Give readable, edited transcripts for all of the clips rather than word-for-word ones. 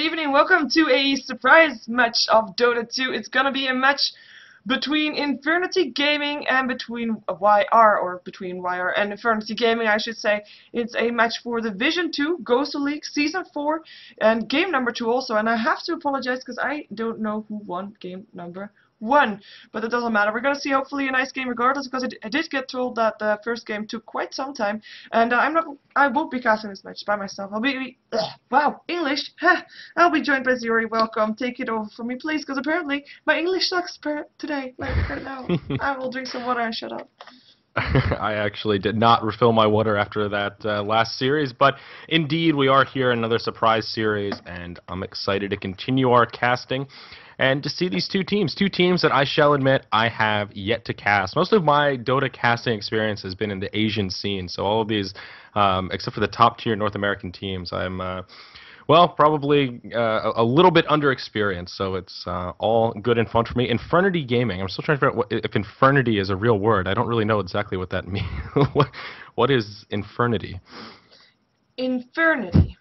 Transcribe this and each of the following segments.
evening. Welcome to a surprise match of Dota 2. It's gonna be a match between Infernity Gaming and between YR and Infernity Gaming, I should say. It's a match for the Division 2 GosuLeague Season 4 and game number 2 also. And I have to apologize because I don't know who won game number 1, but it doesn't matter. We're gonna see hopefully a nice game regardless, because I did get told that the first game took quite some time, and I won't be casting this match by myself. I'll be wow, English. I'll be joined by Zyori. Welcome. Take it over from me, please, because apparently my English sucks today. Like right now. I will drink some water and shut up. I actually did not refill my water after that last series, but indeed we are here in another surprise series, and I'm excited to continue our casting and to see these two teams that I shall admit I have yet to cast. Most of my Dota casting experience has been in the Asian scene, so all of these, except for the top tier North American teams, I'm well, probably a little bit underexperienced, so it's all good and fun for me. Infernity Gaming. I'm still trying to figure out if Infernity is a real word. I don't really know exactly what that means. What is Infernity? Infernity.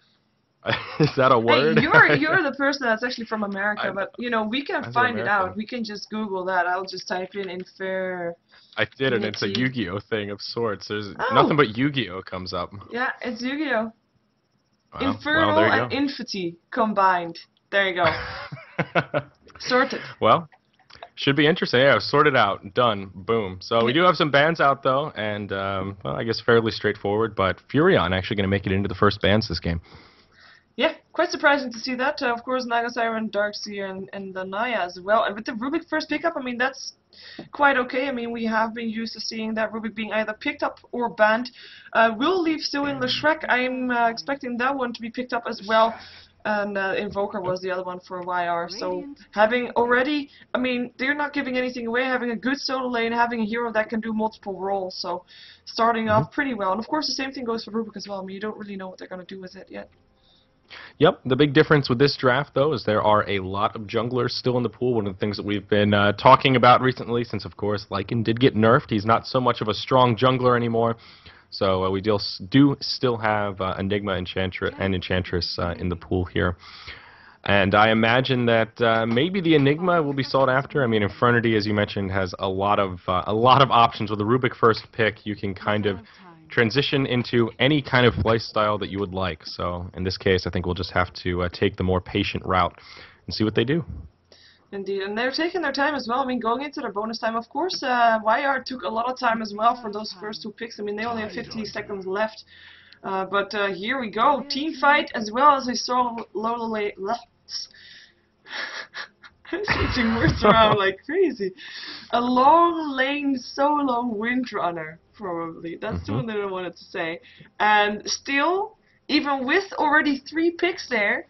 Is that a word? Hey, you're the person that's actually from America, but you know we can find it out. We can just Google that. I'll just type in I did, and it's a Yu-Gi-Oh thing of sorts. There's nothing but Yu-Gi-Oh comes up. Yeah, it's Yu-Gi-Oh. Well, Infernal and Infity combined. There you go. Sorted. Well, should be interesting. Yeah, sorted out. Done. Boom. So we do have some bans out, though, and well, I guess fairly straightforward, but Furion actually going to make it into the first bans this game. Yeah, quite surprising to see that. Of course, Nagasiren, Darkseer, and the Naya as well. And with the Rubik first pickup, I mean, that's quite okay. I mean, we have been used to seeing that Rubik being either picked up or banned. We'll leave still in the Shrek. I'm expecting that one to be picked up as well. And Invoker was the other one for YR. So having already, I mean, they're not giving anything away. Having a good solo lane, having a hero that can do multiple roles. So starting off pretty well. And of course, the same thing goes for Rubik as well. I mean, you don't really know what they're going to do with it yet. Yep, the big difference with this draft, though, is there are a lot of junglers still in the pool. One of the things that we've been talking about recently, since, of course, Lycan did get nerfed. He's not so much of a strong jungler anymore. So we do still have Enigma and Enchantress in the pool here. And I imagine that maybe the Enigma will be sought after. I mean, Infernity, as you mentioned, has a lot of options. With the Rubik first pick, you can kind of transition into any kind of lifestyle that you would like. So in this case, I think we'll just have to take the more patient route and see what they do. Indeed, and they're taking their time as well. I mean, going into their bonus time, of course, YR took a lot of time as well for those first two picks. I mean, they only have 50 seconds left. But here we go. Team fight as well as I saw Lola I'm switching words around like crazy. A long lane solo Windrunner, probably. That's the one that I wanted to say. And still, even with already 3 picks there,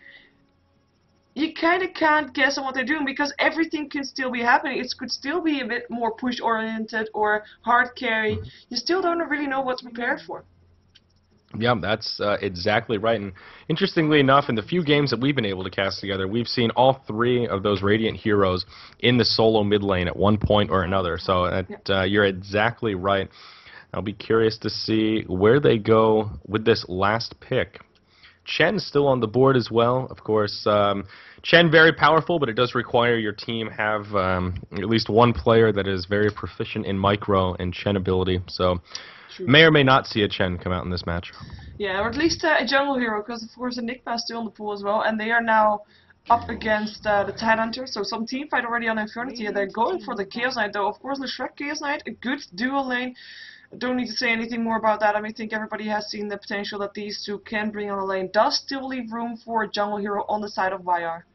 you kind of can't guess on what they're doing, because everything can still be happening. It could still be a bit more push-oriented or hard carry. You still don't really know what's prepared for. Yeah, that's exactly right. And interestingly enough, in the few games that we've been able to cast together, we've seen all 3 of those Radiant heroes in the solo mid lane at one point or another. So you're exactly right. I'll be curious to see where they go with this last pick. Chen's still on the board as well, of course. Chen, very powerful, but it does require your team have at least one player that is very proficient in micro and Chen ability. So may or may not see a Chen come out in this match. Yeah, or at least a jungle hero, because of course Enigma is still in the pool as well, and they are now up against the Tidehunter. So some team fight already on Infernity, and they're going for the Chaos Knight, though. Of course, the Shrek Chaos Knight, a good dual lane. Don't need to say anything more about that. I mean, I think everybody has seen the potential that these two can bring on the lane. Does still leave room for a jungle hero on the side of YR.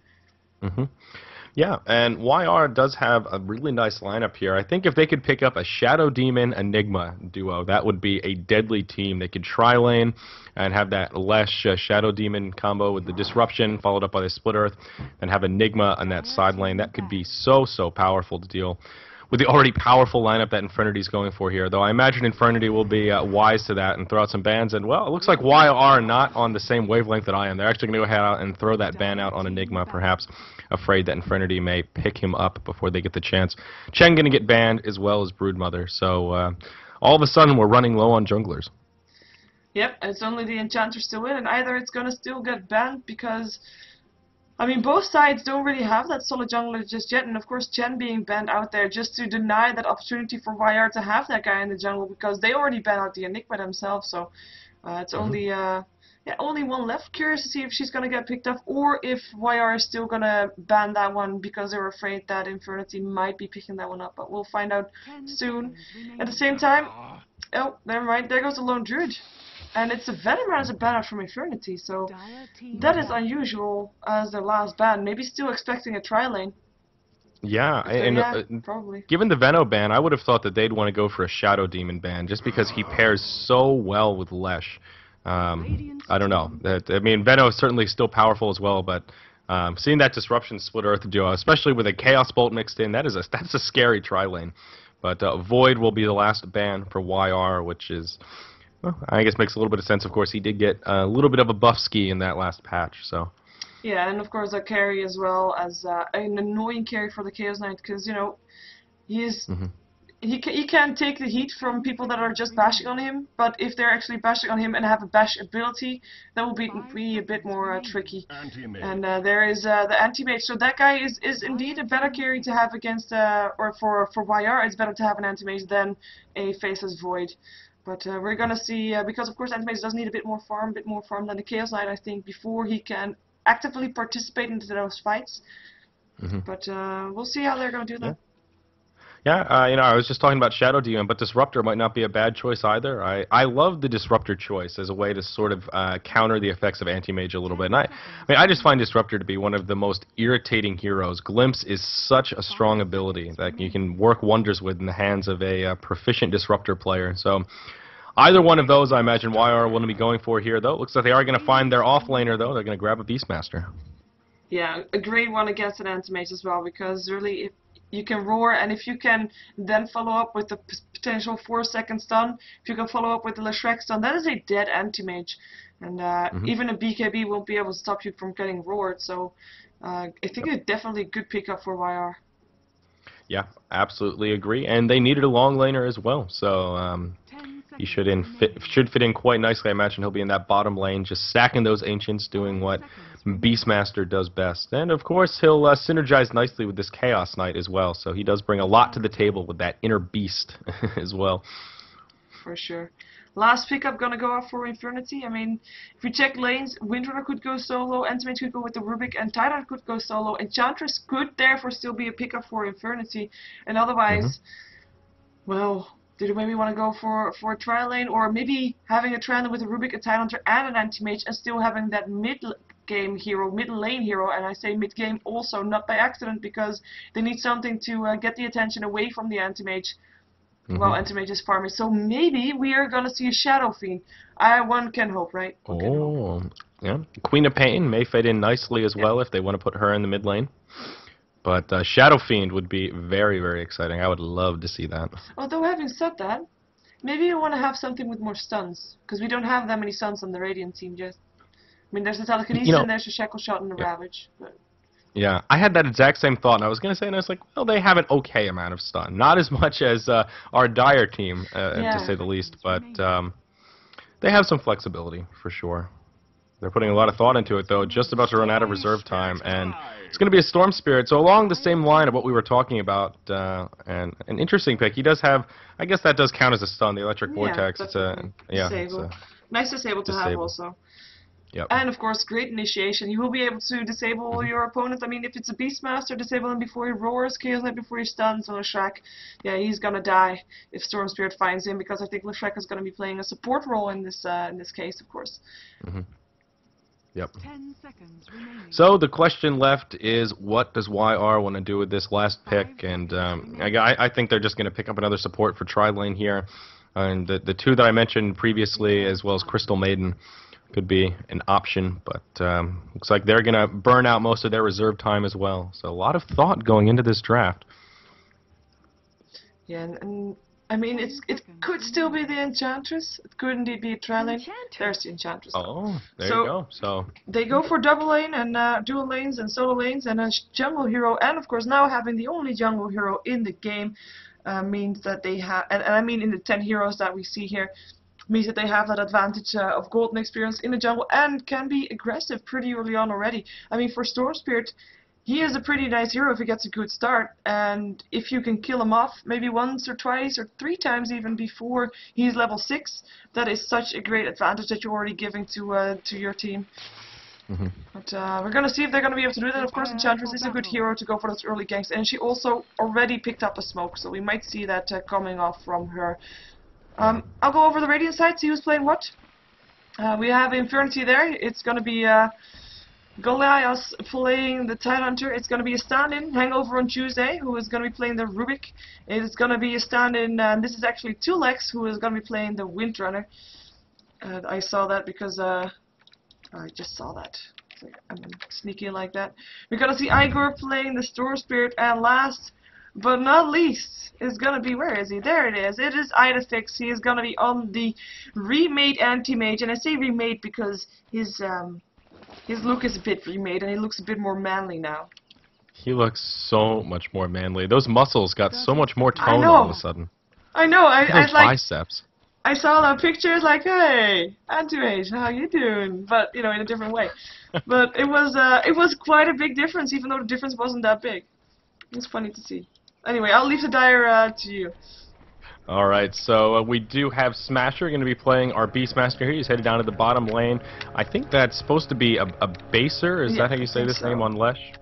Yeah, and YR does have a really nice lineup here. I think if they could pick up a Shadow Demon Enigma duo, that would be a deadly team. They could tri-lane and have that Lesh Shadow Demon combo with the Disruption followed up by the Split Earth, and have Enigma on that side lane. That could be so powerful to deal with the already powerful lineup that Infernity is going for here. Though I imagine Infernity will be wise to that and throw out some bans. And, well, it looks like YR are not on the same wavelength that I am. They're actually going to go ahead out and throw that ban out on Enigma, perhaps afraid that Infernity may pick him up before they get the chance. Chen going to get banned as well as Broodmother. So all of a sudden we're running low on junglers. Yep, it's only the Enchanter still in, and either it's going to still get banned because I mean, both sides don't really have that solid jungler just yet, and of course Chen being banned out there just to deny that opportunity for YR to have that guy in the jungle, because they already banned out the Enigma themselves, so it's only only one left. Curious to see if she's gonna get picked up, or if YR is still gonna ban that one because they're afraid that Infernity might be picking that one up, but we'll find out soon. At the same time, oh, never mind, there goes the Lone Druid. And it's a Venom as a ban out from Infernity, so that is unusual as their last ban. Maybe still expecting a tri-lane. Yeah, and probably. Given the Veno ban, I would have thought that they'd want to go for a Shadow Demon ban, just because he pairs so well with Lesh. I don't know. I mean, Veno is certainly still powerful as well, but seeing that Disruption Split Earth duo, especially with a Chaos Bolt mixed in, that's a scary tri-lane. But Void will be the last ban for YR, which is... Well, I guess makes a little bit of sense. Of course, he did get a little bit of a buff ski in that last patch, so. Yeah, and of course a carry as well as an annoying carry for the Chaos Knight, because he can take the heat from people that are just bashing on him, but if they're actually bashing on him and have a bash ability, that will be a bit more tricky. And there is the anti-mage, so that guy is indeed a better carry to have against or for YR. It's better to have an anti-mage than a faceless Void. But we're gonna see, because of course Antimage does need a bit more farm than the Chaos Knight, I think, before he can actively participate into those fights. But we'll see how they're gonna do that. Yeah, I was just talking about Shadow Demon, but Disruptor might not be a bad choice either. I love the Disruptor choice as a way to sort of counter the effects of Anti-Mage a little bit. And I just find Disruptor to be one of the most irritating heroes. Glimpse is such a strong ability that you can work wonders with in the hands of a proficient Disruptor player. So either one of those, I imagine YR will be going for here, though. It looks like they are going to find their offlaner, though. They're going to grab a Beastmaster. Yeah, a great one against an Anti-Mage as well, because really, you can roar, and if you can then follow up with the potential 4-second stun, if you can follow up with the Leshrac stun, that is a dead anti-mage. And even a BKB won't be able to stop you from getting roared, so I think it's definitely a good pickup for YR. Yeah, absolutely agree. And they needed a long laner as well, so he should fit in quite nicely. I imagine he'll be in that bottom lane, just stacking those Ancients, doing what Beastmaster does best. And of course, he'll synergize nicely with this Chaos Knight as well, so he does bring a lot to the table with that inner beast as well. For sure. Last pickup gonna go off for Infernity. I mean, if we check lanes, Windrunner could go solo, Antimage could go with the Rubik, and Titan could go solo. Enchantress could therefore still be a pickup for Infernity, and otherwise, well, did you maybe want to go for a tri lane, or maybe having a tri lane with a Rubik, a Tidehunter, and an Anti-Mage, and still having that mid-game hero, mid-lane hero, and I say mid-game also, not by accident, because they need something to get the attention away from the Anti-Mage. Well, Anti-Mage is farming, so maybe we are going to see a Shadow Fiend. One can hope, right? Yeah. Queen of Pain may fit in nicely as well if they want to put her in the mid lane. But Shadow Fiend would be very, very exciting. I would love to see that. Although, having said that, maybe you want to have something with more stuns, because we don't have that many stuns on the Radiant team yet. I mean, there's the Telekinesis and there's the Shackle Shot and the Ravage. But yeah, I had that exact same thought, and I was going to say, and I was like, well, they have an okay amount of stun. Not as much as our Dire team, to say the least, but they have some flexibility, for sure. They're putting a lot of thought into it, though, just about to run out of reserve time, and it's going to be a Storm Spirit, so along the same line of what we were talking about, and an interesting pick. He does have, I guess that does count as a stun, the Electric Vortex. It's a nice disable to have also. Yep. And of course, great initiation. You will be able to disable your opponent. I mean, if it's a Beastmaster, disable him before he roars, Chaos Knight before he stuns, and Leshrac, yeah, he's gonna die if Storm Spirit finds him, because I think Leshrac is gonna be playing a support role in this case, of course. Yep. 10 seconds remaining. So the question left is, what does YR want to do with this last pick? And I think they're just going to pick up another support for tri-lane here. And the two that I mentioned previously, as well as Crystal Maiden, could be an option. But looks like they're going to burn out most of their reserve time as well. So a lot of thought going into this draft. Yeah, and I mean, it could still be the Enchantress. It could indeed be a tri-lane. There's the Enchantress. Oh, there you go. So they go for double lane and dual lanes and solo lanes and a jungle hero. And of course, now having the only jungle hero in the game means that they have, and I mean in the 10 heroes that we see here, means that they have that advantage of golden experience in the jungle and can be aggressive pretty early on already. I mean, for Storm Spirit, he is a pretty nice hero if he gets a good start, and if you can kill him off maybe once or twice or 3 times even before he's level 6, that is such a great advantage that you're already giving to your team. But we're going to see if they're going to be able to do that. Of course, Enchantress is a good hero to go for those early ganks, and she also already picked up a smoke, so we might see that coming off from her. I'll go over the Radiant side, see who's playing what. We have Infernity there. It's going to be Goliath playing the Tidehunter. It's going to be a stand-in, Hangover on Tuesday, who is going to be playing the Rubik. It's going to be a stand-in, and this is actually 2Lex, who is going to be playing the Windrunner. I saw that because, I just saw that. I'm sneaky like that. We're going to see Igor playing the Storm Spirit, and last but not least is going to be, where is he? There it is. It is Idefix. He is going to be on the remade Anti-Mage, and I say remade because his look is a bit remade, and he looks a bit more manly now. He looks so much more manly. Those muscles got so much more tone all of a sudden. I know. Those biceps. I saw the pictures like, hey, Anti-Mage, how you doing? But, you know, in a different way. But it was quite a big difference, even though the difference wasn't that big. It's funny to see. Anyway, I'll leave the dire to you. Alright, so we do have Smasher going to be playing our Beastmaster here. He's headed down to the bottom lane. I think that's supposed to be a baser. Is that how you say this name on Lesh?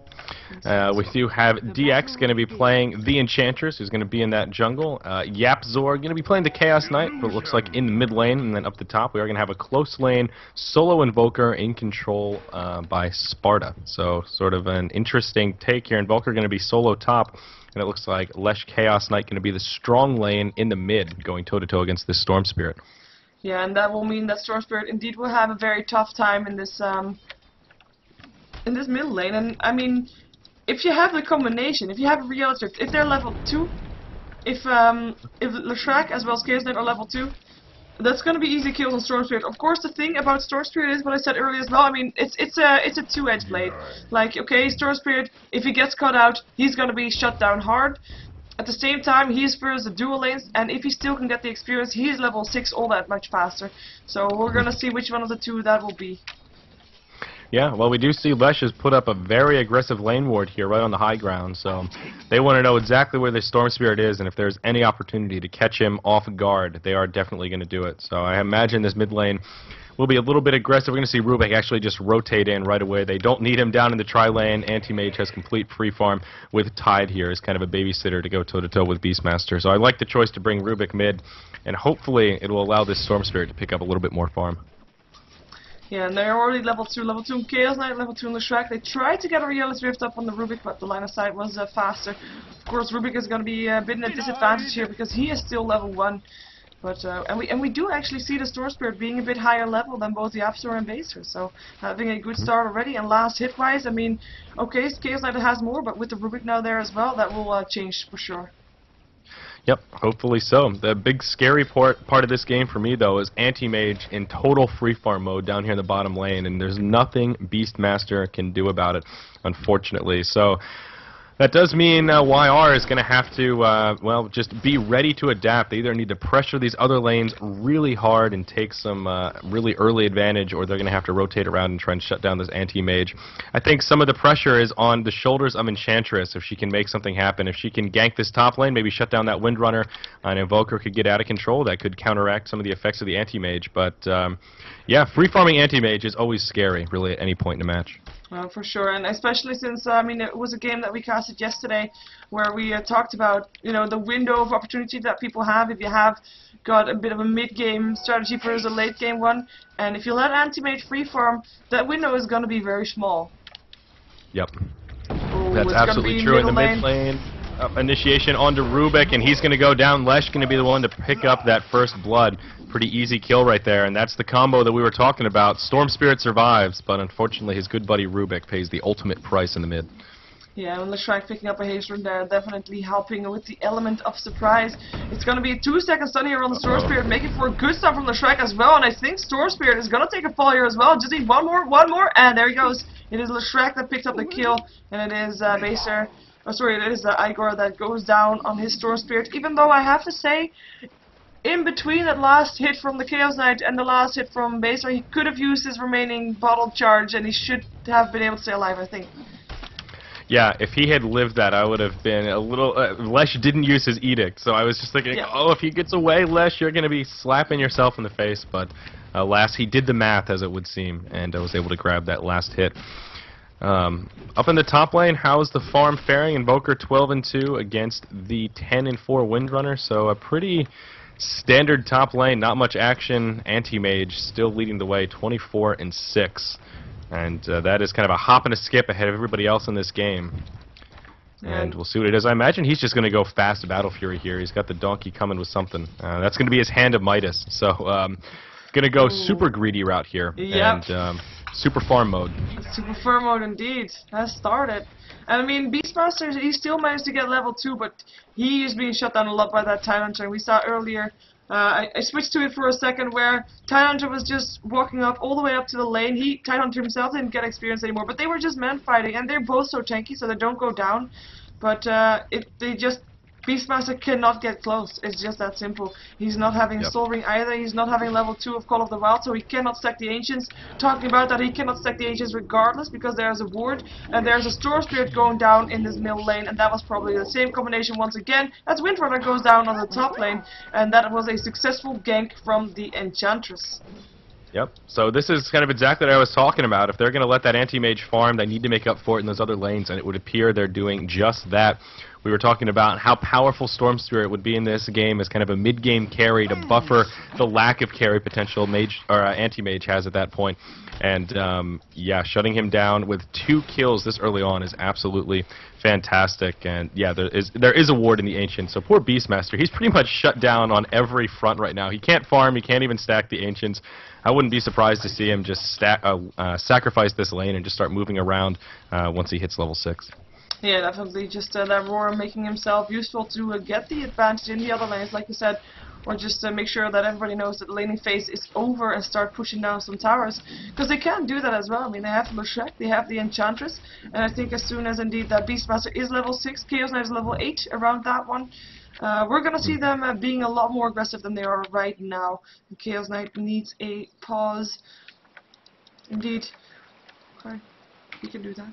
We do have DX going to be playing the Enchantress, who's going to be in that jungle. Yapzor going to be playing the Chaos Knight, but it looks like in the mid lane, and then up the top we are going to have a close lane solo Invoker in control by Sparta. So sort of an interesting take here. Invoker going to be solo top, and it looks like Lesh Chaos Knight going to be the strong lane in the mid, going toe-to-toe against this Storm Spirit. Yeah, and that will mean that Storm Spirit indeed will have a very tough time in this middle lane. And I mean, if you have the combination, if you have a Reality Rift, if they're level 2, if Leshrac as well as Chaos Knight are level 2, that's going to be easy kills on Storm Spirit. Of course, the thing about Storm Spirit is what I said earlier as well. I mean, it's a two-edged blade. Like, okay, Storm Spirit, if he gets caught out, he's going to be shut down hard. At the same time, he's first the dual lanes, and if he still can get the experience, he's level 6 all that much faster. So we're going to see which one of the two that will be. Yeah, well, we do see Lesh has put up a very aggressive lane ward here right on the high ground, so they want to know exactly where the Storm Spirit is, and if there's any opportunity to catch him off guard, they are definitely going to do it. So I imagine this mid lane will be a little bit aggressive. We're going to see Rubik actually just rotate in right away. They don't need him down in the tri-lane. Anti-Mage has complete free farm with Tide here as kind of a babysitter to go toe-to-toe with Beastmaster. So I like the choice to bring Rubik mid, and hopefully it will allow this Storm Spirit to pick up a little bit more farm. Yeah, and they're already level 2 in Chaos Knight, level 2 in Leshrac. They tried to get a Reality Rift up on the Rubik, but the line of sight was faster. Of course, Rubik is going to be a bit in a disadvantage here because he is still level 1. But and we do actually see the Storm Spirit being a bit higher level than both the Yapzor and Baser, so having a good start already. And last hit-wise, I mean, okay, Chaos Knight has more, but with the Rubik now there as well, that will change for sure. Yep, hopefully so. The big scary part of this game for me, though, is Anti-Mage in total free farm mode down here in the bottom lane, and there's nothing Beastmaster can do about it, unfortunately. So that does mean YR is going to have to, well, just be ready to adapt. They either need to pressure these other lanes really hard and take some really early advantage, or they're going to have to rotate around and try and shut down this Anti-Mage. I think some of the pressure is on the shoulders of Enchantress if she can make something happen. If she can gank this top lane, maybe shut down that Windrunner, an Invoker could get out of control. That could counteract some of the effects of the Anti-Mage. But, yeah, free-farming Anti-Mage is always scary, really, at any point in a match. For sure, and especially since, I mean, it was a game that we casted yesterday where we talked about, you know, the window of opportunity that people have if you have got a bit of a mid-game strategy versus a late-game one, and if you let Anti-Mage free farm, that window is going to be very small. Yep. Ooh, that's absolutely true. In the mid lane, initiation onto Rubik, and he's going to go down. Lesh going to be the one to pick up that first blood. Pretty easy kill right there, and that's the combo that we were talking about. Storm Spirit survives, but unfortunately his good buddy Rubik pays the ultimate price in the mid. Yeah, and Leshrac picking up a haste rune there, definitely helping with the element of surprise. It's going to be a 2-second stun here on the Storm Spirit, making for a good start from Leshrac as well, and I think Storm Spirit is going to take a fall here as well. Just need one more, and there he goes. It is Leshrac that picks up the kill, and it is Baser. Oh, sorry, it is Igor that goes down on his Storm Spirit, even though I have to say, in between that last hit from the Chaos Knight and the last hit from Baser, he could have used his remaining bottle charge, and he should have been able to stay alive, I think. Yeah, if he had lived that, I would have been a little... Lesh didn't use his edict, so I was just thinking, oh, if he gets away, Lesh, you're going to be slapping yourself in the face. But alas, he did the math, as it would seem, and was able to grab that last hit. Up in the top lane, how's the farm faring? Invoker 12-2 against the 10-4 Windrunner, so a pretty standard top lane, not much action. Anti-Mage still leading the way, 24-6. And that is kind of a hop and a skip ahead of everybody else in this game. And we'll see what it is. I imagine he's just going to go fast Battle Fury here. He's got the donkey coming with something. That's going to be his Hand of Midas. So, going to go super greedy route here. Yep. And super farm mode. Super farm mode indeed. Has started. And I mean, Beastmaster, he still managed to get level 2, but he is being shut down a lot by that Tidehunter. We saw earlier. I switched to it for a second where Tidehunter was just walking up all the way up to the lane. Tidehunter himself didn't get experience anymore, but they were just man fighting, and they're both so tanky, so they don't go down. But Beastmaster cannot get close. It's just that simple. He's not having Soul Ring either. He's not having level 2 of Call of the Wild, so he cannot stack the Ancients. Talking about that, he cannot stack the Ancients regardless, because there's a ward, and there's a Storm Spirit going down in this middle lane, and that was probably the same combination once again as Windrunner goes down on the top lane, and that was a successful gank from the Enchantress. Yep. So this is kind of exactly what I was talking about. If they're going to let that anti-mage farm, they need to make up for it in those other lanes, and it would appear they're doing just that. We were talking about how powerful Storm Spirit would be in this game as kind of a mid-game carry to buffer the lack of carry potential mage or anti-mage has at that point. And yeah, shutting him down with 2 kills this early on is absolutely fantastic. And yeah, there is a ward in the Ancient, so poor Beastmaster, he's pretty much shut down on every front right now. He can't farm, he can't even stack the Ancients. I wouldn't be surprised to see him just sacrifice this lane and just start moving around once he hits level 6. Yeah, definitely. Just that Roar making himself useful to get the advantage in the other lanes, like you said, or just to make sure that everybody knows that the laning phase is over and start pushing down some towers. Because they can do that as well. I mean, they have Leshek, they have the Enchantress, and I think as soon as indeed that Beastmaster is level 6, Chaos Knight is level 8, around that one, we're going to see them being a lot more aggressive than they are right now. Chaos Knight needs a pause. Indeed. Okay, we can do that.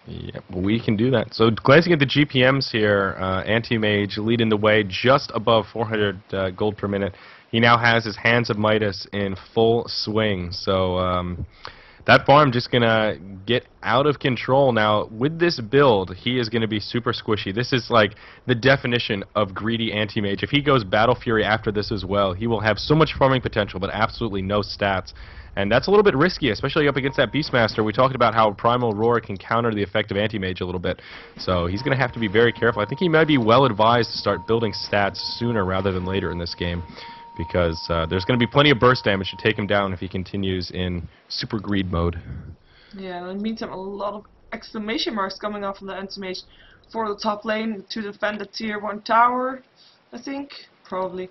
Yep, we can do that. So glancing at the GPMs here, Anti-Mage leading the way just above 400 gold per minute. He now has his Hands of Midas in full swing. So that farm just going to get out of control. Now, with this build, he is going to be super squishy. This is like the definition of greedy Anti-Mage. If he goes Battle Fury after this as well, he will have so much farming potential, but absolutely no stats. And that's a little bit risky, especially up against that Beastmaster. We talked about how Primal Roar can counter the effect of Anti-Mage a little bit. So he's going to have to be very careful. I think he might be well advised to start building stats sooner rather than later in this game, because there's going to be plenty of burst damage to take him down if he continues in super greed mode. Yeah, in the meantime, a lot of exclamation marks coming off from the Anti-Mage for the top lane to defend the tier 1 tower, I think, probably.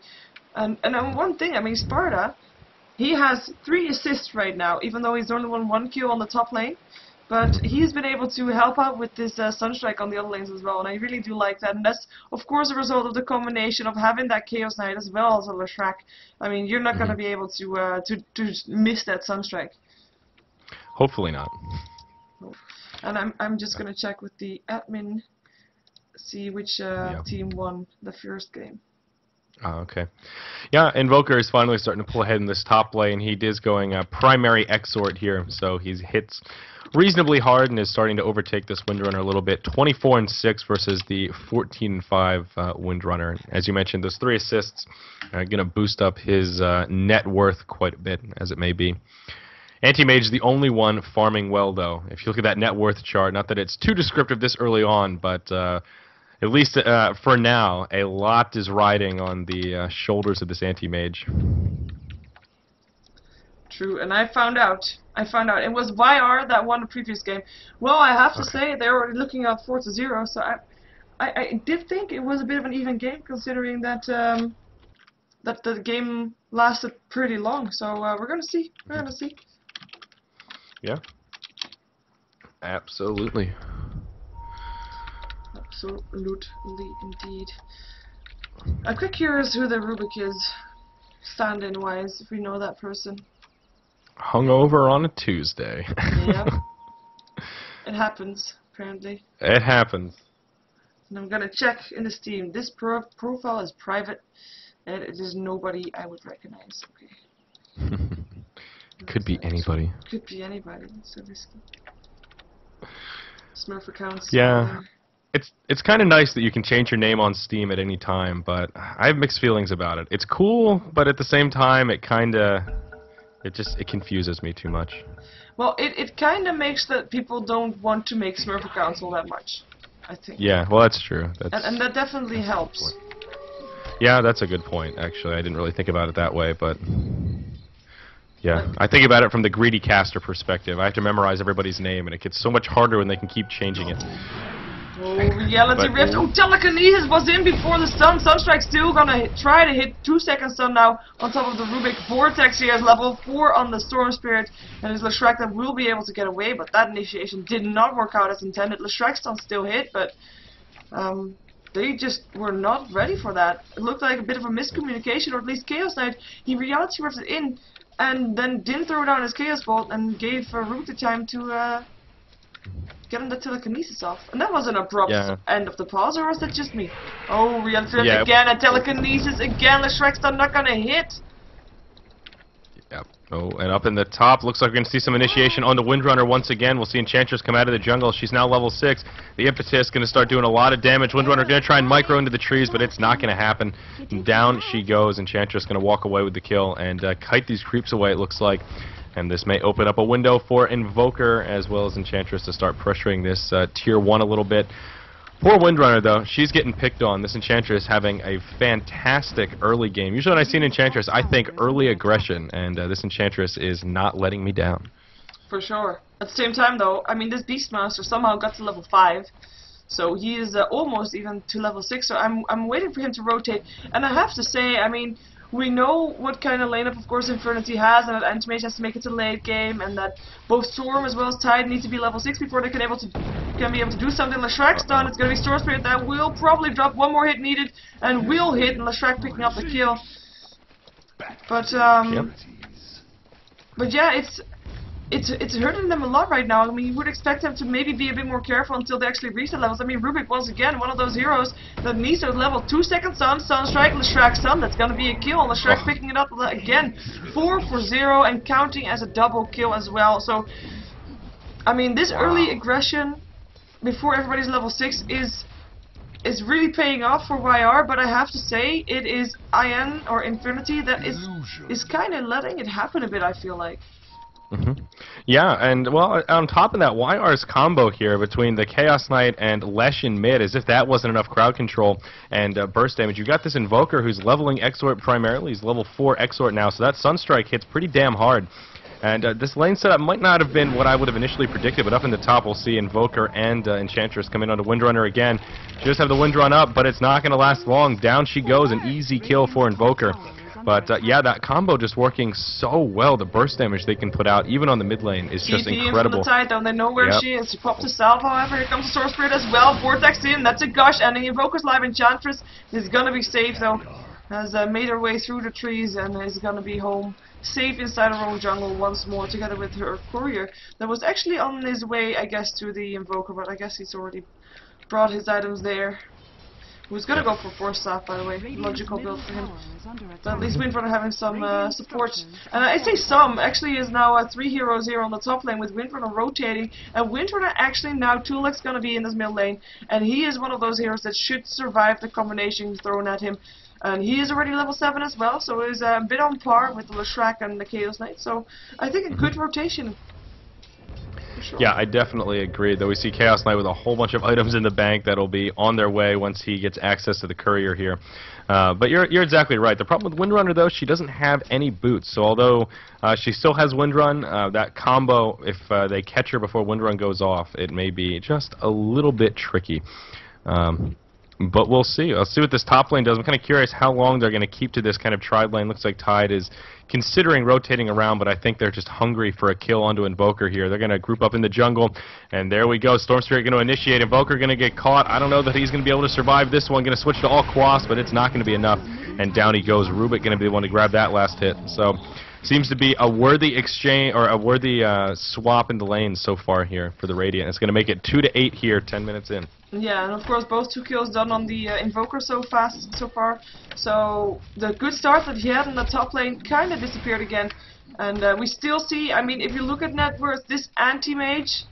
And one thing, I mean, Sparta, he has 3 assists right now, even though he's only won 1 kill on the top lane. But he's been able to help out with this Sunstrike on the other lanes as well, and I really do like that. And that's, of course, a result of the combination of having that Chaos Knight as well as a Leshrac. I mean, you're not going to be able to miss that Sunstrike. Hopefully not. And I'm just going to check with the admin, see which team won the first game. Oh, okay. Yeah, Invoker is finally starting to pull ahead in this top lane. He is going primary Exort here, so he hits reasonably hard and is starting to overtake this Windrunner a little bit. 24-6 versus the 14-5 Windrunner. As you mentioned, those 3 assists are going to boost up his net worth quite a bit, as it may be. Anti-Mage is the only one farming well, though. If you look at that net worth chart, not that it's too descriptive this early on, but at least for now, a lot is riding on the shoulders of this Anti-Mage. True, and I found out it was YR that won the previous game. Well, I have to say they were looking at 4-0, so I did think it was a bit of an even game, considering that that the game lasted pretty long. So we're gonna see. Yeah. Absolutely. Absolutely, indeed. I'm quite curious who the Rubik is, stand-in wise, if we know that person. Hungover on a Tuesday. Yeah. It happens, apparently. It happens. And I'm gonna check in the Steam. This profile is private, and it is nobody I would recognize. Okay. Could be anybody. Could be anybody. So risky. Smurf accounts. Yeah. It's kind of nice that you can change your name on Steam at any time, but I have mixed feelings about it. It's cool, but at the same time, it confuses me too much. Well, it kind of makes that people don't want to make Smurf accounts all that much, I think. Yeah, well, that's true. And that definitely helps. Yeah, that's a good point, actually. I didn't really think about it that way, but... Yeah, I think about it from the greedy caster perspective. I have to memorize everybody's name, and it gets so much harder when they can keep changing it. Oh, Reality Rift. Oh, Telekinesis was in before the stun. Sunstrike's still gonna try to hit 2-second stun now on top of the Rubik. Vortex here is level 4 on the Storm Spirit, and it's Leshrac that will be able to get away, but that initiation did not work out as intended. Leshrac's stun still hit, but they just were not ready for that. It looked like a bit of a miscommunication, or at least Chaos Knight, he Reality Rifted in, and then didn't throw down his Chaos Bolt, and gave Rubik the time to getting the telekinesis off. And that was an abrupt end of the pause, or was that just me? Oh, Reality Rift again, a telekinesis again, Leshrac stun not gonna hit. Yep. Oh, and up in the top, looks like we're going to see some initiation on the Windrunner once again. We'll see Enchantress come out of the jungle. She's now level 6. The Impetus going to start doing a lot of damage. Windrunner going to try and micro into the trees, but it's not going to happen. And down she goes. Enchantress going to walk away with the kill and kite these creeps away, it looks like. And this may open up a window for Invoker as well as Enchantress to start pressuring this Tier 1 a little bit. Poor Windrunner, though. She's getting picked on. This Enchantress having a fantastic early game. Usually when I see an Enchantress, I think early aggression, and this Enchantress is not letting me down. For sure. At the same time, though, I mean, this Beastmaster somehow got to level 5. So he is almost even to level 6, so I'm waiting for him to rotate. And I have to say, I mean, we know what kind of lineup, of course, Infernity has, and that Antimage has to make it to the late game, and that both Storm as well as Tide need to be level 6 before they can be able to do something. Leshrac's done. It's going to be Storm Spirit that will probably drop one more hit needed, and will hit, and Leshrac picking up the kill. But yeah, it's hurting them a lot right now. I mean, you would expect them to maybe be a bit more careful until they actually reach the levels. I mean, Rubik, once again, one of those heroes that needs to level 2-second stun, Sunstrike, Leshrac stun. That's going to be a kill. Leshrac picking it up again. 4 for 0 and counting as a double kill as well. So, I mean, this early aggression before everybody's level 6 is really paying off for YR, but I have to say, it is IN or Infinity that is kind of letting it happen a bit, I feel like. Yeah, and well, on top of that, YR's combo here between the Chaos Knight and Lesh in mid, as if that wasn't enough crowd control and burst damage. You got this Invoker who's leveling Exort primarily. He's level 4 Exort now, so that Sunstrike hits pretty damn hard. And this lane setup might not have been what I would have initially predicted, but up in the top we'll see Invoker and Enchantress come in on the Windrunner again. She does have the Windrun up, but it's not going to last long. Down she goes, an easy kill for Invoker. But yeah, that combo just working so well. The burst damage they can put out, even on the mid lane, is just incredible. The Tide, they know where she is. She popped a salve, however. Here comes the Source Spirit as well. Vortex in, that's a gush. And the Invoker's live Enchantress is going to be safe, though. Has made her way through the trees and is going to be home safe inside her own jungle once more, together with her courier. That was actually on his way, I guess, to the Invoker, but I guess he's already brought his items there. He was going to go for Force Staff, by the way. Logical build for him. But at least Windrunner having some support. And I say some, actually is now 3 heroes here on the top lane with Windrunner rotating. And Windrunner actually now, Tulek's going to be in this mid lane. And he is one of those heroes that should survive the combination thrown at him. And he is already level 7 as well, so he's a bit on par with the Leshrac and the Chaos Knight. So I think a good rotation. Sure. Yeah, I definitely agree. Though we see Chaos Knight with a whole bunch of items in the bank that'll be on their way once he gets access to the courier here. But you're exactly right. The problem with Windrunner, though, she doesn't have any boots. So although she still has Windrun, that combo, if they catch her before Windrun goes off, it may be just a little bit tricky. But we'll see. I'll see what this top lane does. I'm kind of curious how long they're going to keep to this kind of Tide lane. Looks like Tide is considering rotating around, but I think they're just hungry for a kill onto Invoker here. They're going to group up in the jungle, and there we go. Storm Spirit going to initiate. Invoker going to get caught. I don't know that he's going to be able to survive this one. Going to switch to all Quas, but it's not going to be enough. And down he goes. Rubik going to be the one to grab that last hit. So seems to be a worthy exchange, or a worthy swap in the lanes so far here for the Radiant. It's going to make it 2-8 here, 10 minutes in. Yeah, and of course both 2 kills done on the Invoker so far. So the good start that he had in the top lane kind of disappeared again. And we still see, I mean, if you look at net worth, this anti-mage,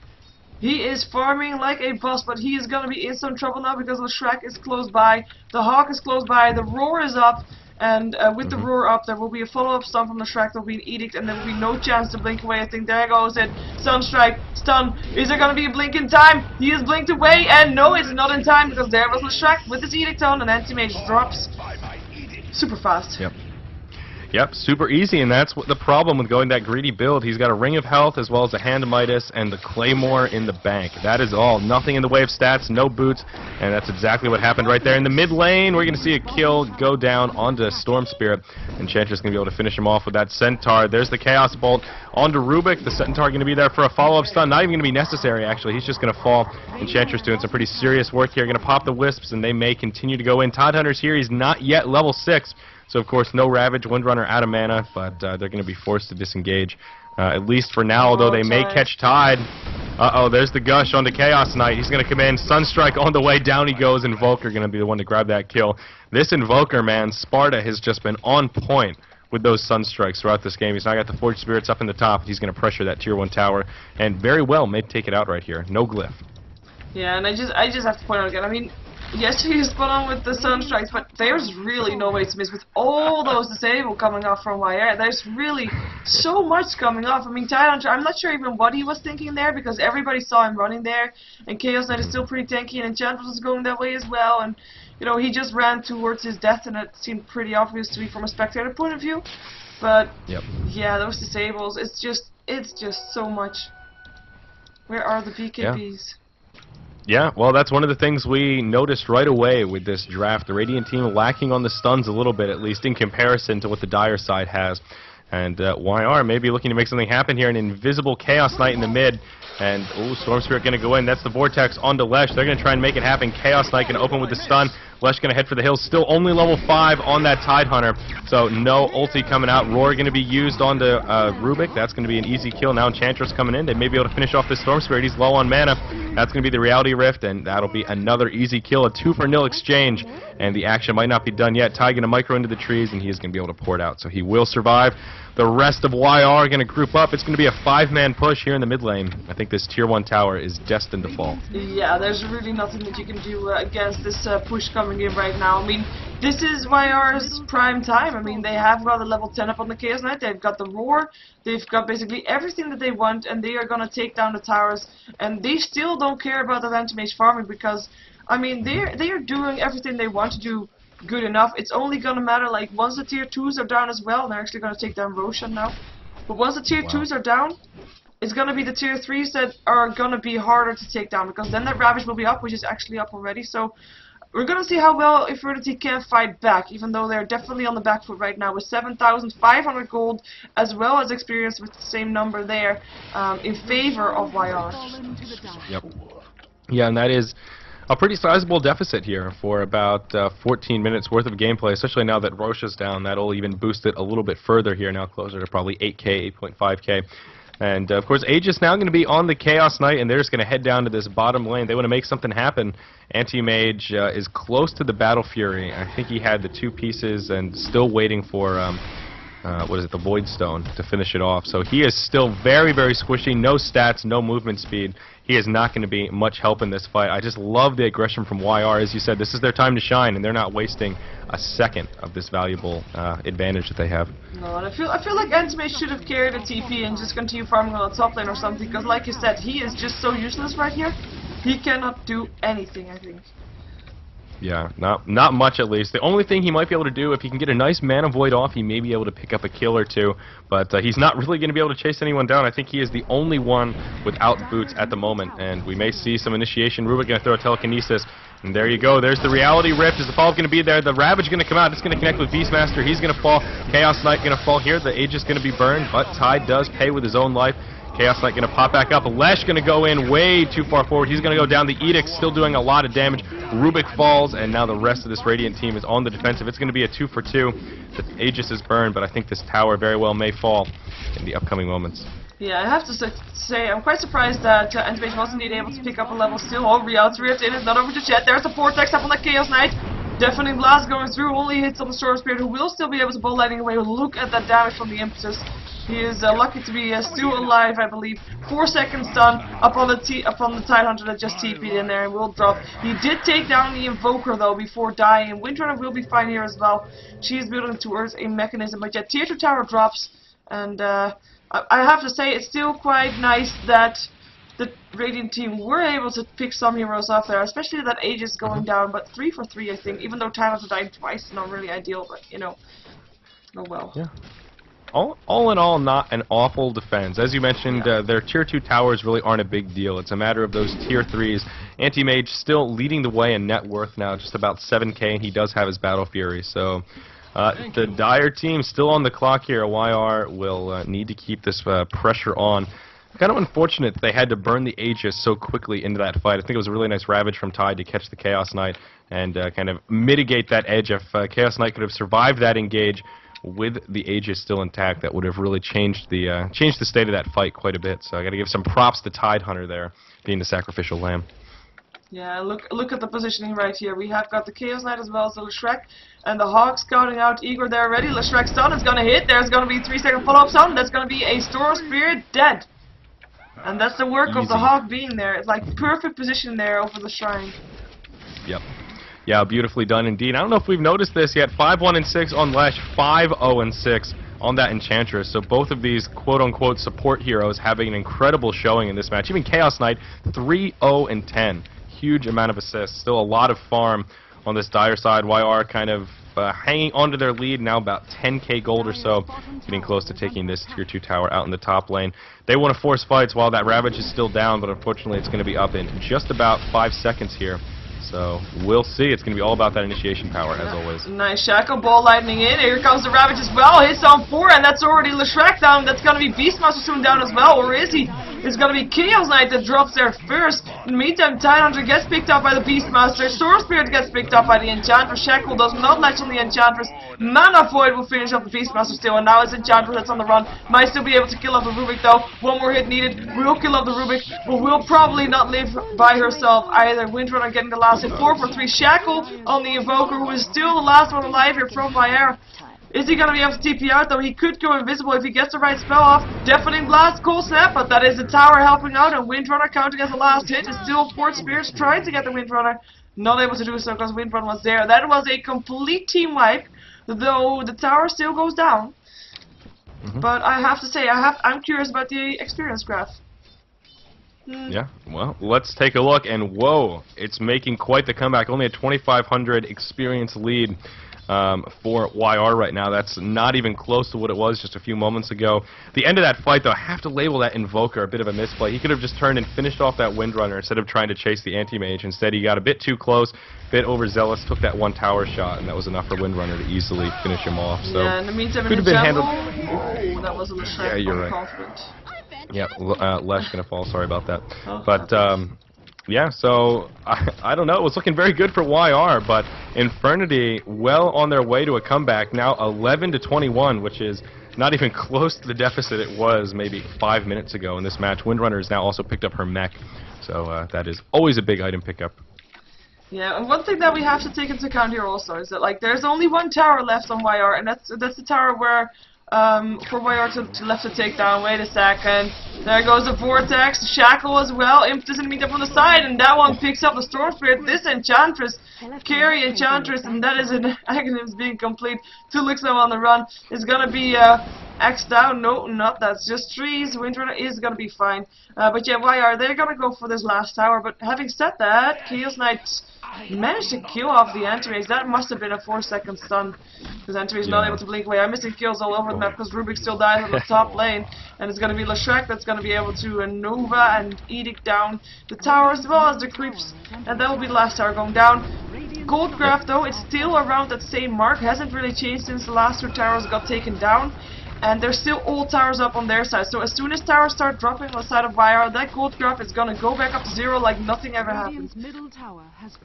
he is farming like a boss, but he is going to be in some trouble now because the Shrek is close by, the Hawk is close by, the Roar is up. And with the Roar up, there will be a follow-up stun from the Shrek, there will be an Edict, and there will be no chance to blink away. I think there goes it. Sunstrike, stun. Is there going to be a blink in time? He is blinked away, and no, it's not in time, because there was the Shrek with his Edict on, and Anti-Mage drops super fast. Yep, super easy, and that's what the problem with going that greedy build. He's got a Ring of Health as well as a Hand of Midas and the Claymore in the bank. That is all. Nothing in the way of stats, no boots, and that's exactly what happened right there. In the mid lane, we're going to see a kill go down onto Storm Spirit. Enchantress going to be able to finish him off with that Centaur. There's the Chaos Bolt onto Rubik. The Centaur going to be there for a follow-up stun. Not even going to be necessary, actually. He's just going to fall. Enchantress doing some pretty serious work here. Going to pop the Wisps, and they may continue to go in. Tidehunter's here. He's not yet level 6. So, of course, no Ravage, Windrunner out of mana, but they're going to be forced to disengage, at least for now, although they may catch Tide. Uh-oh, there's the Gush onto Chaos Knight. He's going to come in. Sunstrike on the way. Down he goes. Invoker going to be the one to grab that kill. This Invoker, man, Sparta has just been on point with those Sunstrikes throughout this game. He's now got the Forge Spirits up in the top. He's going to pressure that Tier 1 tower, and very well may take it out right here. No glyph. Yeah, and I just have to point out again, I mean, yes, he's spot on with the Sunstrikes, but there's really no way to miss with all those disable coming off from YR. There's really so much coming off. I mean, Tidehunter, I'm not sure even what he was thinking there, because everybody saw him running there, and Chaos Knight is still pretty tanky, and Enchantress is going that way as well, and, you know, he just ran towards his death, and it seemed pretty obvious to me from a spectator point of view. But, yeah, those disables, it's just so much. Where are the PKPs? Yeah, well, that's one of the things we noticed right away with this draft. The Radiant team lacking on the stuns a little bit, at least in comparison to what the Dire side has. And YR may be looking to make something happen here. An invisible Chaos Knight in the mid. And, ooh, Storm Spirit going to go in. That's the Vortex onto Lesh. They're going to try and make it happen. Chaos Knight going to open with the stun. Lesh going to head for the hill. Still only level 5 on that Tidehunter. So no ulti coming out. Roar going to be used onto Rubik. That's going to be an easy kill. Now Enchantress coming in. They may be able to finish off this Storm Spirit. He's low on mana. That's going to be the Reality Rift. And that'll be another easy kill. A 2-for-0 exchange. And the action might not be done yet. Tide going to micro into the trees. And he is going to be able to pour it out. So he will survive. The rest of YR are going to group up. It's going to be a 5-man push here in the mid lane. I think this Tier 1 tower is destined to fall. Yeah, there's really nothing that you can do against this push coming in right now. I mean, this is YR's prime time. I mean, they have got a level 10 up on the Chaos Knight. They've got the Roar. They've got basically everything that they want, and they are going to take down the towers. And they still don't care about the anti-mage farming because, I mean, they are doing everything they want to do good enough. It's only gonna matter like once the tier 2s are down as well. They're actually gonna take down Roshan now. But once the tier 2s are down, it's gonna be the tier 3s that are gonna be harder to take down, because then that Ravage will be up, which is actually up already. So we're gonna see how well Infernity can fight back, even though they're definitely on the back foot right now with 7,500 gold as well as experience with the same number there in favor of YR. Yep. Yeah, and that is a pretty sizable deficit here for about 14 minutes worth of gameplay, especially now that Rosha's down. That'll even boost it a little bit further here, now closer to probably 8k, 8.5k. And, of course, Aegis now going to be on the Chaos Knight, and they're just going to head down to this bottom lane. They want to make something happen. Anti-Mage is close to the Battle Fury. I think he had the 2 pieces and still waiting for, what is it, the Void Stone to finish it off. So he is still very, very squishy. No stats, no movement speed. He is not going to be much help in this fight. I just love the aggression from YR. As you said, this is their time to shine, and they're not wasting a second of this valuable advantage that they have. No, and I feel like Antimage should have carried a TP and just continue farming on the top lane or something, because like you said, he is just so useless right here. He cannot do anything, I think. Yeah, not much at least. The only thing he might be able to do, if he can get a nice Mana Void off, he may be able to pick up a kill or two, but he's not really going to be able to chase anyone down. I think he is the only one without boots at the moment, and we may see some initiation. Rubik going to throw a Telekinesis, And there you go. There's the reality rift. Is the follow-up going to be there? The Ravage going to come out. It's going to connect with Beastmaster. He's going to fall. Chaos Knight going to fall here. The Aegis going to be burned, but Tide does pay with his own life. Chaos Knight going to pop back up. Lesh going to go in way too far forward. He's going to go down. The Edict still doing a lot of damage. Rubik falls, and now the rest of this Radiant team is on the defensive. It's going to be a 2-for-2. The Aegis is burned, but I think this tower very well may fall in the upcoming moments. Yeah, I have to say, I'm quite surprised that Antimage wasn't indeed able to pick up a level still. Oh, Reality Rift in it, not over just yet. There's the Vortex up on the Chaos Knight. Deafening Blast going through, only hits on the Storm Spirit, who will still be able to bolt lightning away. Look at that damage from the Impetus. He is lucky to be still alive, I believe. 4 seconds stun upon the Tidehunter that just TP'd in there and will drop. He did take down the Invoker though before dying, and Windrunner will be fine here as well. She is building towards a mechanism, but yet Tier 2 tower drops, and I have to say it's still quite nice that the Radiant team were able to pick some heroes off there, especially that Aegis going down, but 3-for-3 I think, even though Tidehunter died twice, not really ideal, but you know, oh well. Yeah. All in all, not an awful defense. As you mentioned, their Tier 2 towers really aren't a big deal. It's a matter of those Tier 3s. Anti-Mage still leading the way in net worth now, just about 7k, and he does have his Battle Fury. So the Dire team still on the clock here. YR will need to keep this pressure on. Kind of unfortunate that they had to burn the Aegis so quickly into that fight. I think it was a really nice Ravage from Tide to catch the Chaos Knight and kind of mitigate that edge. If Chaos Knight could have survived that engage with the Aegis still intact, that would have really changed the state of that fight quite a bit. So I got to give some props to Tidehunter there, being the sacrificial lamb. Yeah, look at the positioning right here. We have got the Chaos Knight as well as the Leshrac, and the Hawk scouting out Igor there already. Leshrac stun is going to hit. There's going to be 3-second follow-up stun. That's going to be a Storm Spirit dead. And that's the work of the Hawk being there. It's like perfect position there over the shrine. Yep. Yeah, beautifully done indeed. I don't know if we've noticed this yet. 5-1-6 on Lesh, 5-0-6 on that Enchantress. So both of these quote-unquote support heroes having an incredible showing in this match. Even Chaos Knight, 3-0-10. Huge amount of assists. Still a lot of farm on this Dire side. YR kind of hanging onto their lead, now about 10k gold or so, getting close to taking this Tier 2 tower out in the top lane. They want to force fights while that Ravage is still down, but unfortunately it's going to be up in just about 5 seconds here. So we'll see. It's going to be all about that initiation power, as always. Nice Shackle, ball lightning in. Here comes the Ravage as well. Hits on 4, and that's already Leshrac down. That's going to be Beastmaster soon down as well, or is he? It's going to be Chaos Knight that drops there first. In the meantime, Tidehunter gets picked up by the Beastmaster. Storm Spirit gets picked up by the Enchantress. Shackle does not latch on the Enchantress. Mana Void will finish off the Beastmaster still, and now it's Enchantress that's on the run. Might still be able to kill off the Rubik though. One more hit needed. Will kill off the Rubik, but will probably not live by herself either. Windrunner getting the last hit. 4-for-3. Shackle on the Invoker, who is still the last one alive here from YR. Is he going to be able to TP out though? He could go invisible if he gets the right spell off. Deafening Blast, cool snap, but that is the tower helping out, and Windrunner counting as the last hit. Is still Fort Spirits trying to get the Windrunner. Not able to do so because Windrunner was there. That was a complete team wipe, though the tower still goes down. But I have to say, I'm curious about the experience graph. Yeah, well, let's take a look, and whoa, it's making quite the comeback. Only a 2,500 experience lead for YR right now. That's not even close to what it was just a few moments ago. The end of that fight, though, I have to label that Invoker a bit of a misplay. He could have just turned and finished off that Windrunner instead of trying to chase the Anti-Mage. Instead, he got a bit too close, bit overzealous, took that one tower shot, and that was enough for Windrunner to easily finish him off. So yeah, in the meantime, could have been handled. Oh, that was a Leshrac. Yeah, you're right. Confident. Yep, Lesh gonna fall. Sorry about that. Oh, but yeah, so I don't know. It was looking very good for YR, but Infernity well on their way to a comeback. Now 11-21, which is not even close to the deficit it was maybe 5 minutes ago in this match. Windrunner has now also picked up her mech, so that is always a big item pickup. Yeah, and one thing that we have to take into account here also is that like there's only one tower left on YR, and that's the tower where for YR to left to take down. Wait a second. There goes the Vortex, the Shackle as well. Impetus in the meantime on the side, and that one picks up the Storm Spirit. This Enchantress, carry Enchantress, and that is an Aghanim's being complete. 2 Lixo on the run. Is gonna be X down. No, not that's just trees. Windrunner is gonna be fine. But yeah, YR, they're gonna go for this last tower. But having said that, Chaos Knight He managed to kill off the anti-mage. That must have been a 4-second stun, because anti-mage is not able to blink away. I'm missing kills all over the map because Rubik still dies on the top lane, and it's going to be Leshrac that's going to be able to Nova and Edict down the tower as well as the creeps, and that will be the last tower going down. Gold graph though, it's still around that same mark, hasn't really changed since the last 2 towers got taken down. And there's still all towers up on their side. So as soon as towers start dropping on the side of YR, that gold graph is gonna go back up to 0 like nothing ever happened.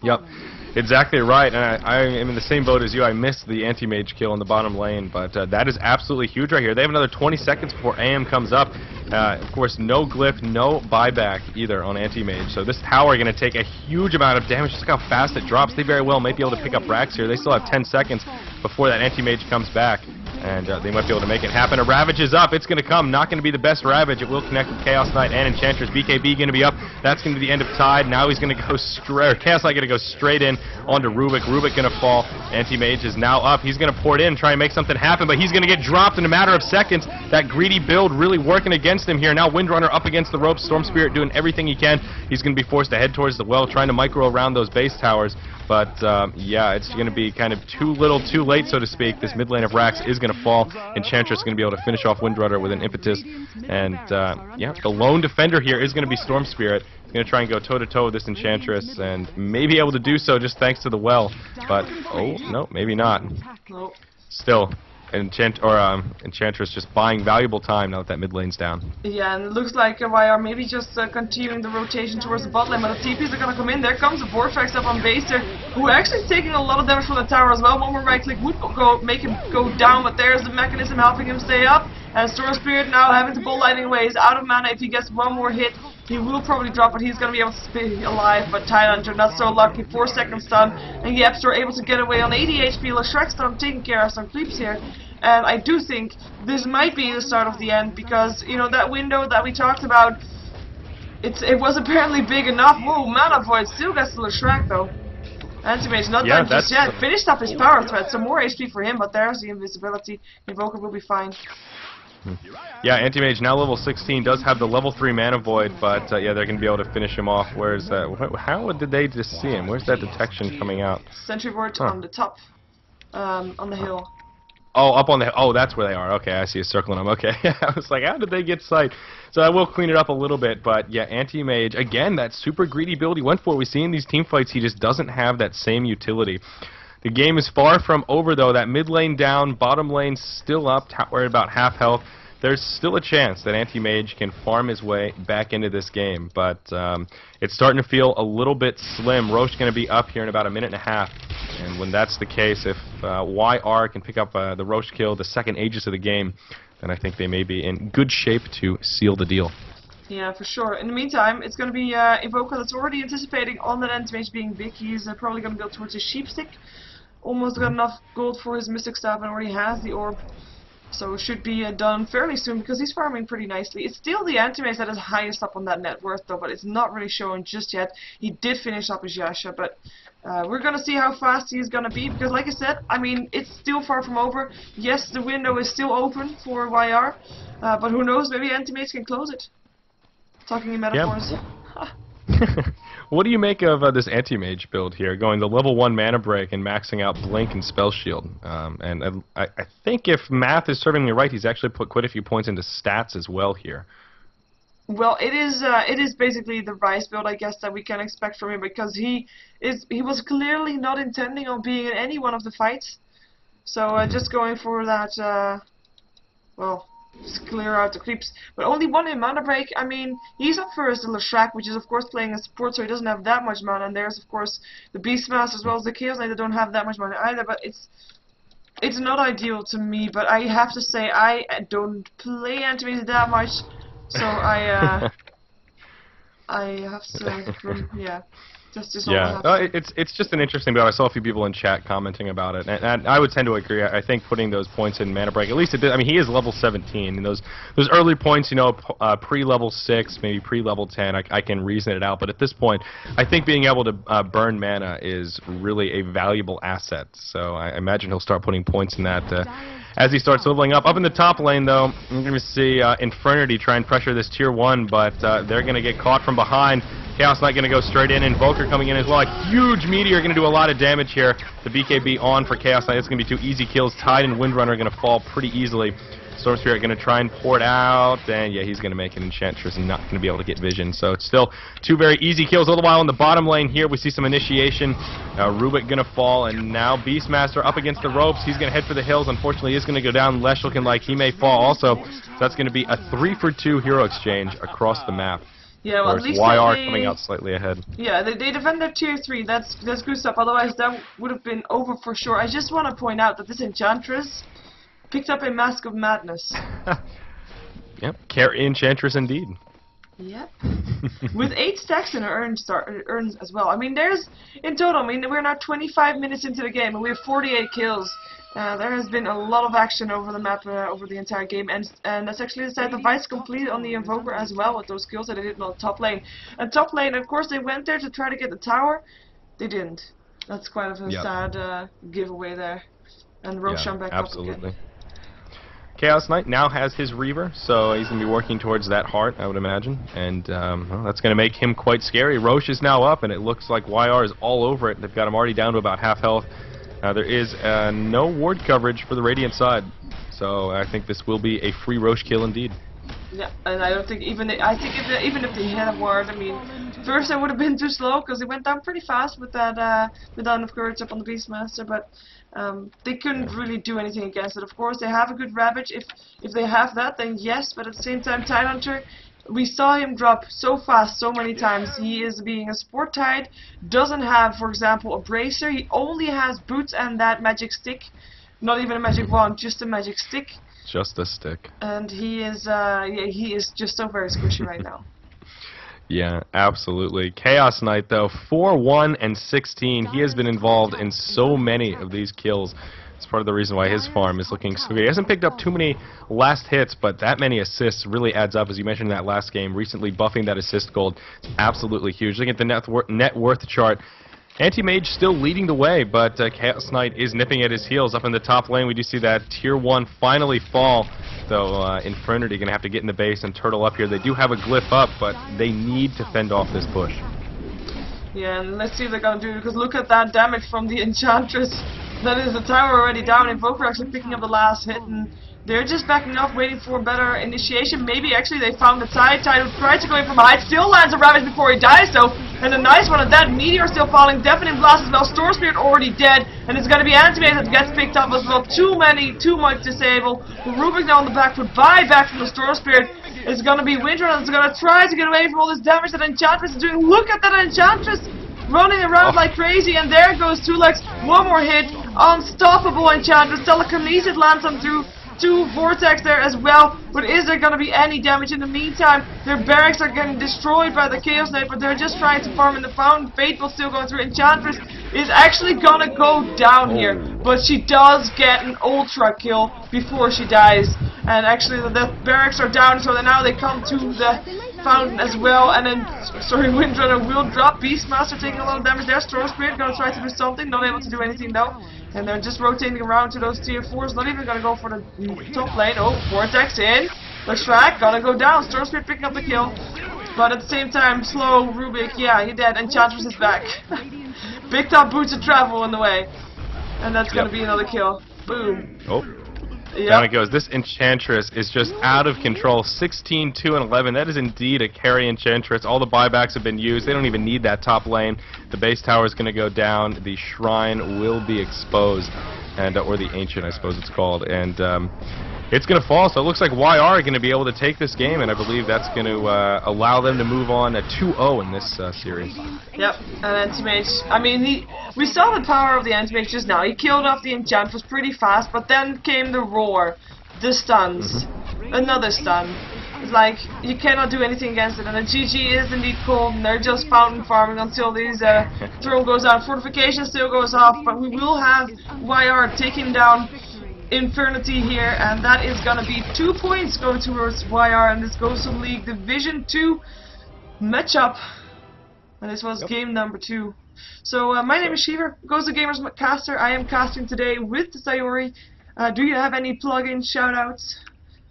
Yep, exactly right. And I am in the same boat as you. I missed the anti-mage kill in the bottom lane, but that is absolutely huge right here. They have another 20 seconds before AM comes up. Of course, no glyph, no buyback either on anti-mage. So this tower is going to take a huge amount of damage. Just look how fast it drops. They very well might be able to pick up racks here. They still have 10 seconds before that anti-mage comes back. And they might be able to make it happen. A Ravage is up. It's going to come. Not going to be the best Ravage. It will connect with Chaos Knight and Enchantress. BKB going to be up. That's going to be the end of Tide. Now he's going to go straight. Chaos Knight going to go straight in onto Rubik. Rubik going to fall. Anti-Mage is now up. He's going to pour it in, try and make something happen, but he's going to get dropped in a matter of seconds. That greedy build really working against him here. Now Windrunner up against the ropes. Storm Spirit doing everything he can. He's going to be forced to head towards the well, trying to micro around those base towers. But, yeah, it's going to be kind of too little, too late, so to speak. This mid lane of Rax is going to fall. Enchantress is going to be able to finish off Windrunner with an impetus. And, yeah, the lone defender here is going to be Storm Spirit. He's going to try and go toe-to-toe with this Enchantress and may be able to do so just thanks to the well. But, oh, no, maybe not. Still, Enchantress just buying valuable time now that mid lane's down. Yeah, and it looks like YR maybe just continuing the rotation towards the bot lane, but the TPs are going to come in. There comes the Vortex up on base there, who actually is taking a lot of damage from the tower as well. One more right click would make him go down, but there's the mechanism helping him stay up. And Storm Spirit now having to bull lightning away. He's out of mana. If he gets one more hit, he will probably drop, but he's going to be able to stay alive. But Tidehunter not so lucky. 4-second stun, and Yepster able to get away on 80 HP. Leshrac stun taking care of some creeps here. And I do think this might be the start of the end, because, you know, that window that we talked about, it was apparently big enough. Whoa, Mana Void still gets to Leshrac though. Anti-Mage not done just yet. Finished up his power threat, so more HP for him, but there's the invisibility. Invoker will be fine. Yeah, Anti-Mage now level 16 does have the level 3 Mana Void, but yeah, they're going to be able to finish him off. Where's that? How did they just see him? Where's that detection coming out? Sentry Ward on the top, on the hill. Oh, up on the... Oh, that's where they are. Okay, I see a circling them. Okay, I was like, how did they get sight? So I will clean it up a little bit, but yeah, Anti-Mage, again, that super greedy build he went for. We see in these team fights, he just doesn't have that same utility. The game is far from over, though. That mid lane down, bottom lane still up, we're at about half health. There's still a chance that Anti-Mage can farm his way back into this game, but it's starting to feel a little bit slim. Roche going to be up here in about a minute and a half, and when that's the case, if YR can pick up the Roche kill, the second Aegis of the game, then I think they may be in good shape to seal the deal. Yeah, for sure. In the meantime, it's going to be Invoker that's already anticipating on that Anti-Mage being big. He's probably going to go towards his Sheep Stick. Almost got enough gold for his Mystic Staff and already has the Orb. So it should be done fairly soon because he's farming pretty nicely. It's still the Anti-Mage that is highest up on that net worth though, but it's not really showing just yet. He did finish up his Yasha, but we're going to see how fast he's going to be because like I said, I mean, it's still far from over. Yes, the window is still open for YR, but who knows, maybe Anti-Mage can close it. Talking in metaphors. Yep. What do you make of this Anti-Mage build here, going the level 1 mana break and maxing out Blink and Spell Shield? And I think if math is serving me right, he's actually put quite a few points into stats as well here. Well, it is basically the Rise build, I guess, that we can expect from him because he was clearly not intending on being in any one of the fights. So just going for that, well, just clear out the creeps. But only one in mana break. I mean, he's up first the Leshrac, which is of course playing a support, so he doesn't have that much mana. And there's of course the Beastmaster as well as the Chaos Knight that don't have that much mana either. But it's not ideal to me. But I have to say I don't play Anti-Mage that much, so I have to yeah. Yeah, it's just an interesting build. I saw a few people in chat commenting about it, and I would tend to agree. I think putting those points in mana break, at least I mean, he is level 17, and those early points, you know, pre-level 6, maybe pre-level 10, I can reason it out. But at this point, I think being able to burn mana is really a valuable asset. So I imagine he'll start putting points in that as he starts leveling up. Up in the top lane, though, we're going to see Infernity try and pressure this tier 1, but they're going to get caught from behind. Chaos Knight going to go straight in, Invoker coming in as well. A huge Meteor going to do a lot of damage here. The BKB on for Chaos Knight. It's going to be 2 easy kills. Tide and Windrunner are going to fall pretty easily. Storm Spirit going to try and pour it out, and yeah, he's going to make an Enchantress and not going to be able to get vision. So it's still 2 very easy kills. All the while in the bottom lane here, we see some initiation. Rubik going to fall, and now Beastmaster up against the ropes. He's going to head for the hills. Unfortunately, he's going to go down. Lesh looking like he may fall also. So that's going to be a 3-for-2 hero exchange across the map. Yeah, well, at least YR coming out slightly ahead. Yeah, they defend their tier 3. That's good stuff. Otherwise, that would have been over for sure. I just want to point out that this Enchantress picked up a Mask of Madness. Yep, carry Enchantress indeed. Yep. With 8 stacks in her urns as well. I mean, there's, in total, I mean, we're now 25 minutes into the game, and we have 48 kills. There has been a lot of action over the map, over the entire game, and that's actually the side of Vice complete on the Invoker as well, with those kills that they did on top lane. And top lane, of course, they went there to try to get the tower. They didn't. That's quite a sad giveaway there. And Roshan back up again. Chaos Knight now has his Reaver, so he's going to be working towards that heart, I would imagine. And well, that's going to make him quite scary. Roche is now up, and it looks like YR is all over it. They've got him already down to about half health. There is no ward coverage for the Radiant side, so I think this will be a free Roche kill indeed. Yeah, and I don't think even even if they had a ward, I mean, first it would have been too slow because it went down pretty fast with that Down of Courage up on the Beastmaster, but they couldn't really do anything against it. Of course, they have a good Ravage. If they have that, then yes, but at the same time, Tidehunter, we saw him drop so fast so many times. He is being a support Tide, doesn't have, for example, a Bracer. He only has boots and that magic stick. Not even a magic wand, just a magic stick. Just a stick. And he is, yeah, he is just so very squishy right now. Yeah, absolutely. Chaos Knight, though, 4-1 and 16. He has been involved in so many of these kills. It's part of the reason why his farm is looking so good. He hasn't picked up too many last hits, but that many assists really adds up, as you mentioned in that last game. Recently buffing that assist gold is absolutely huge. Looking at the net worth chart, Anti-Mage still leading the way, but Chaos Knight is nipping at his heels. Up in the top lane, we do see that Tier 1 finally fall, though Infernity going to have to get in the base and turtle up here. They do have a glyph up, but they need to fend off this push. Yeah, and let's see if they're going to do it, because look at that damage from the Enchantress. That is the tower already down. Invoker actually picking up the last hit, and they're just backing off, waiting for better initiation. Maybe actually they found the Tide. Tide who tried to go in from height, still lands a Ravage before he dies though. And a nice one of that. Meteor still falling, Deafening Blast as well. Storm Spirit already dead, and it's going to be Anti-Mage that gets picked up as well. Too much disable. Rubik now on the back foot, back from the Storm Spirit. It's going to be Windrunner that's going to try to get away from all this damage that Enchantress is doing. Look at that Enchantress running around like crazy, and there goes Tulex. One more hit. Unstoppable Enchantress. Telekinesis lands him through 2 Vortex there as well, but is there going to be any damage in the meantime? Their barracks are getting destroyed by the Chaos Knight, but they're just trying to farm in the fountain. Fateful still going through. Enchantress is actually going to go down here, but she does get an ultra kill before she dies. And actually the barracks are down, so now they come to the fountain as well, and then, sorry, Windrunner will drop. Beastmaster taking a lot of damage there. Storm Spirit going to try to do something, not able to do anything though. And they're just rotating around to those tier 4s, not even going to go for the top lane. Oh, Vortex in. Leshrac gonna go down. Storm Spirit picking up the kill. But at the same time, slow Rubik, yeah, he dead. Enchantress is back. Picked up Boots of Travel in the way. And that's going to be another kill. Boom. Oh. Yep. Down it goes. This Enchantress is just out of control. 16, 2, and 11. That is indeed a carry Enchantress. All the buybacks have been used. They don't even need that top lane. The base tower is going to go down. The shrine will be exposed, and or the ancient, I suppose it's called. And it's going to fall. So it looks like YR are going to be able to take this game, and I believe that's going to allow them to move on a 2-0 in this series. Yep, and Anti-Mage, I mean, we saw the power of the Anti-Mage just now. He killed off the Enchantress pretty fast, but then came the roar, the stuns, another stun. It's like, you cannot do anything against it, and the GG is indeed cold, and they're just fountain farming until these throne goes out. Fortification still goes off, but we will have YR taking down Infernity here, and that is going to be 2 points going towards YR, and this GosuLeague Division 2 matchup. And this was game number 2. So my name is Sheever, GosuGamers caster. I am casting today with Zyori. Do you have any plugin shoutouts?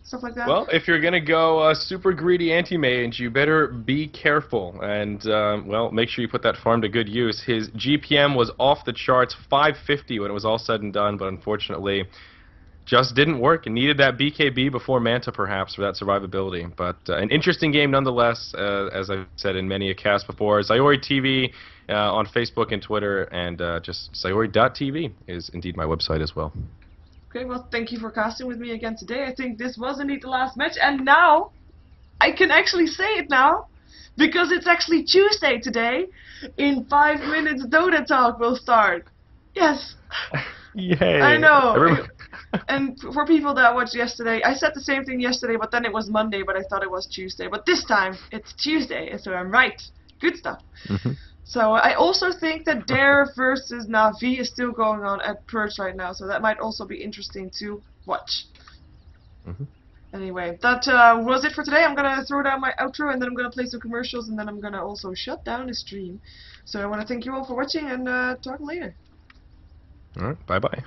stuff like that. Well, if you're gonna go super greedy anti-mage, you better be careful and well, make sure you put that farm to good use. His GPM was off the charts, 550 when it was all said and done, but unfortunately, just didn't work and needed that BKB before Manta perhaps for that survivability. But an interesting game nonetheless, as I've said in many a cast before. Zyori TV on Facebook and Twitter, and just Zyori.tv is indeed my website as well. Okay, well, thank you for casting with me again today. I think this was indeed the last match, and now I can actually say it now, because it's actually Tuesday today. In 5 minutes, Dota Talk will start. Yes. Yay! I know. And for people that watched yesterday, I said the same thing yesterday, but then it was Monday, but I thought it was Tuesday. But this time, it's Tuesday, so I'm right. Good stuff. So I also think that Dare versus Na'Vi is still going on at Purge right now, so that might also be interesting to watch. Anyway, that was it for today. I'm going to throw down my outro, and then I'm going to play some commercials, and then I'm going to also shut down the stream. So I want to thank you all for watching, and talk later. Alright, bye-bye.